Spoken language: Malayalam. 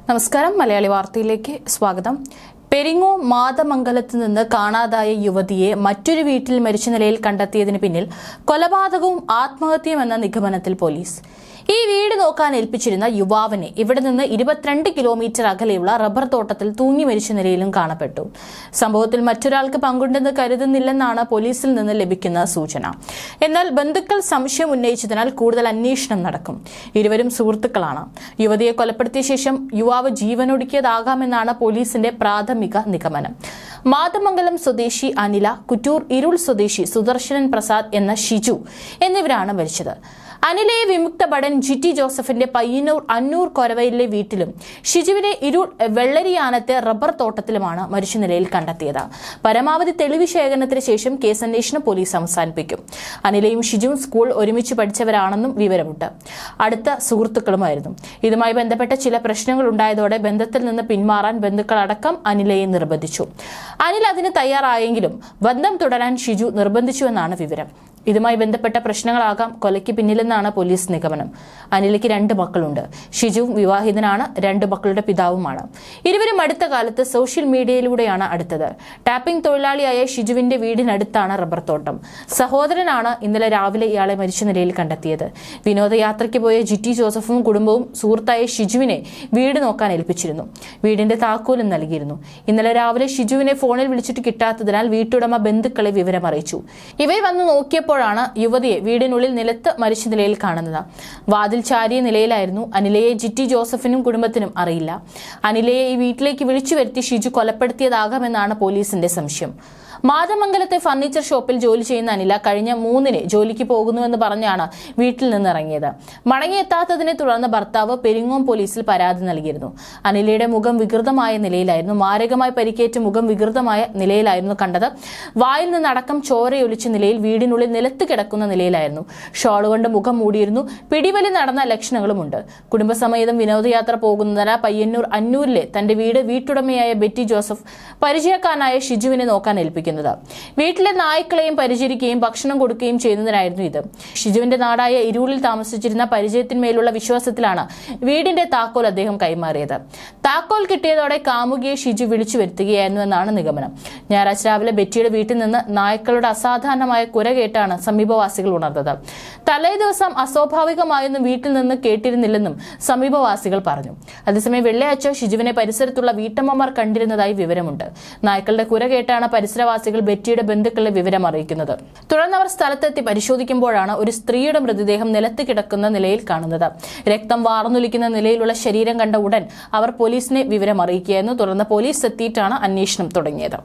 നമസ്കാരം, മലയാളി വാർത്തയിലേക്ക് സ്വാഗതം. പെരിങ്ങോം മാതമംഗലത്ത് നിന്ന് കാണാതായ യുവതിയെ മറ്റൊരു വീട്ടിൽ മരിച്ച നിലയിൽ കണ്ടെത്തിയതിന് പിന്നിൽ കൊലപാതകവും ആത്മഹത്യയും എന്ന നിഗമനത്തിൽ പോലീസ്. ഈ വീട് നോക്കാൻ ഏൽപ്പിച്ചിരുന്ന യുവാവിനെ ഇവിടെ നിന്ന് 22 കിലോമീറ്റർ അകലെയുള്ള റബ്ബർ തോട്ടത്തിൽ തൂങ്ങി മരിച്ച നിലയിലും കാണപ്പെട്ടു. സംഭവത്തിൽ മറ്റൊരാൾക്ക് പങ്കുണ്ടെന്ന് കരുതുന്നില്ലെന്നാണ് പോലീസിൽ നിന്ന് ലഭിക്കുന്ന സൂചന. എന്നാൽ ബന്ധുക്കൾ സംശയം ഉന്നയിച്ചതിനാൽ കൂടുതൽ അന്വേഷണം നടക്കും. ഇരുവരും സുഹൃത്തുക്കളാണ്. യുവതിയെ കൊലപ്പെടുത്തിയ ശേഷം യുവാവ് ജീവനൊടുക്കിയതാകാമെന്നാണ് പോലീസിന്റെ പ്രാഥമിക നിഗമനം. മാതമംഗലം സ്വദേശി അനില, കുറ്റൂർ ഇരുൾ സ്വദേശി സുദർശനൻ പ്രസാദ് എന്ന ഷിജു എന്നിവരാണ് മരിച്ചത്. അനിലയെ വിമുക്ത ഭടൻ ജിറ്റി ജോസഫിന്റെ പയ്യന്നൂർ അന്നൂർ കൊരവയിലെ വീട്ടിലും ഷിജുവിനെ ഇരുൾ വെള്ളരിയാനത്തെ റബ്ബർ തോട്ടത്തിലുമാണ് മരിച്ച നിലയിൽ കണ്ടെത്തിയത്. പരമാവധി തെളിവ് ശേഖരണത്തിന് ശേഷം കേസന്വേഷണം പോലീസ് അവസാനിപ്പിക്കും. അനിലയും ഷിജുവും സ്കൂൾ ഒരുമിച്ച് പഠിച്ചവരാണെന്നും വിവരമുണ്ട്. അടുത്ത സുഹൃത്തുക്കളുമായിരുന്നു. ഇതുമായി ബന്ധപ്പെട്ട ചില പ്രശ്നങ്ങൾ ഉണ്ടായതോടെ ബന്ധത്തിൽ നിന്ന് പിന്മാറാൻ ബന്ധുക്കളടക്കം അനിലയെ നിർബന്ധിച്ചു. അനിൽ അതിന് തയ്യാറായെങ്കിലും ബന്ധം തുടരാൻ ഷിജു നിർബന്ധിച്ചുവെന്നാണ് വിവരം. ഇതുമായി ബന്ധപ്പെട്ട പ്രശ്നങ്ങളാകാം കൊലയ്ക്ക് പിന്നിലെന്നാണ് പോലീസ് നിഗമനം. അനിലയ്ക്ക് 2 മക്കളുണ്ട്. ഷിജുവും വിവാഹിതനാണ്, 2 മക്കളുടെ പിതാവുമാണ്. ഇരുവരും അടുത്ത കാലത്ത് സോഷ്യൽ മീഡിയയിലൂടെയാണ് അടുത്തത്. ടാപ്പിംഗ് തൊഴിലാളിയായ ഷിജുവിന്റെ വീടിനടുത്താണ് റബ്ബർ തോട്ടം. സഹോദരനാണ് ഇന്നലെ രാവിലെ ഇയാളെ മരിച്ച നിലയിൽ കണ്ടെത്തിയത്. വിനോദയാത്രയ്ക്ക് പോയ ജിറ്റി ജോസഫും കുടുംബവും സുഹൃത്തായ ഷിജുവിനെ വീട് നോക്കാൻ ഏൽപ്പിച്ചിരുന്നു. വീടിന്റെ താക്കോലും നൽകിയിരുന്നു. ഇന്നലെ രാവിലെ ഷിജുവിനെ ഫോണിൽ വിളിച്ചിട്ട് കിട്ടാത്തതിനാൽ വീട്ടുടമ ബന്ധുക്കളെ വിവരമറിയിച്ചു. ഇവർ വന്ന് നോക്കിയപ്പോഴാണ് യുവതിയെ വീടിനുള്ളിൽ നിലത്ത് മരിച്ച നിലയിൽ കാണുന്നത്. വാതിൽ ചാരിയ നിലയിലായിരുന്നു. അനിലയെ ജിറ്റി ജോസഫിനും കുടുംബത്തിനും അറിയില്ല. അനിലയെ ഈ വീട്ടിലേക്ക് വിളിച്ചു വരുത്തി ഷിജു കൊലപ്പെടുത്തിയതാകാമെന്നാണ് പോലീസിന്റെ സംശയം. മാതമംഗലത്തെ ഫർണിച്ചർ ഷോപ്പിൽ ജോലി ചെയ്യുന്ന അനില കഴിഞ്ഞ 3-ന് ജോലിക്ക് പോകുന്നുവെന്ന് പറഞ്ഞാണ് വീട്ടിൽ നിന്നിറങ്ങിയത്. മടങ്ങിയെത്താത്തതിനെ തുടർന്ന് ഭർത്താവ് പെരിങ്ങോം പോലീസിൽ പരാതി നൽകിയിരുന്നു. അനിലയുടെ മുഖം വികൃതമായ നിലയിലായിരുന്നു. മാരകമായി പരിക്കേറ്റ മുഖം വികൃതമായ നിലയിലായിരുന്നു കണ്ടത്. വായിൽ നിന്നടക്കം ചോരയൊലിച്ച നിലയിൽ വീടിനുള്ളിൽ നിലത്ത് കിടക്കുന്ന നിലയിലായിരുന്നു. ഷോൾ കൊണ്ട് മുഖം മൂടിയിരുന്നു. പിടിവലി നടന്ന ലക്ഷണങ്ങളുമുണ്ട്. കുടുംബസമേതം വിനോദയാത്ര പോകുന്നതിനാൽ പയ്യന്നൂർ അന്നൂരിലെ തന്റെ വീട്ടുടമയായ ബെറ്റി ജോസഫ് പരിചയക്കാരനായ ഷിജുവിനെ നോക്കാൻ ഏൽപ്പിക്കും. വീട്ടിലെ നായ്ക്കളെയും പരിചരിക്കുകയും ഭക്ഷണം കൊടുക്കുകയും ചെയ്യുന്നതിനായിരുന്നു ഇത്. ഷിജുവിന്റെ നാടായ ഇരുളിൽ താമസിച്ചിരുന്ന പരിചയത്തിന്മേലുള്ള വിശ്വാസത്തിലാണ് വീടിന്റെ താക്കോൽ അദ്ദേഹം കൈമാറിയത്. താക്കോൽ കിട്ടിയതോടെ കാമുകിയെ ഷിജു വിളിച്ചു വരുത്തുകയായിരുന്നു എന്നാണ് നിഗമനം. ഞായറാഴ്ച രാവിലെ ബെറ്റിയുടെ വീട്ടിൽ നിന്ന് നായ്ക്കളുടെ അസാധാരണമായ കുര കേട്ടാണ് സമീപവാസികൾ ഉണർന്നത്. തലേ ദിവസം അസ്വാഭാവികമായൊന്നും വീട്ടിൽ നിന്ന് കേട്ടിരുന്നില്ലെന്നും സമീപവാസികൾ പറഞ്ഞു. അതേസമയം വെള്ളിയാഴ്ച ഷിജുവിനെ പരിസരത്തുള്ള വീട്ടമ്മമാർ കണ്ടിരുന്നതായി വിവരമുണ്ട്. നായ്ക്കളുടെ കുര കേട്ടാണ് പരിസരവാസികൾ ബെറ്റിയുടെ ബന്ധുക്കളെ വിവരം അറിയിക്കുന്നത്. തുടർന്ന് അവർ സ്ഥലത്തെത്തി പരിശോധിക്കുമ്പോഴാണ് ഒരു സ്ത്രീയുടെ മൃതദേഹം നിലത്ത് കിടക്കുന്ന നിലയിൽ കാണുന്നത്. രക്തം വാർന്നൊലിക്കുന്ന നിലയിലുള്ള ശരീരം കണ്ട ഉടൻ അവർ പോലീസിനെ വിവരം അറിയിക്കുകയായിരുന്നു. തുടർന്ന് പോലീസ് എത്തിയിട്ടാണ് അന്വേഷണം തുടങ്ങിയത്.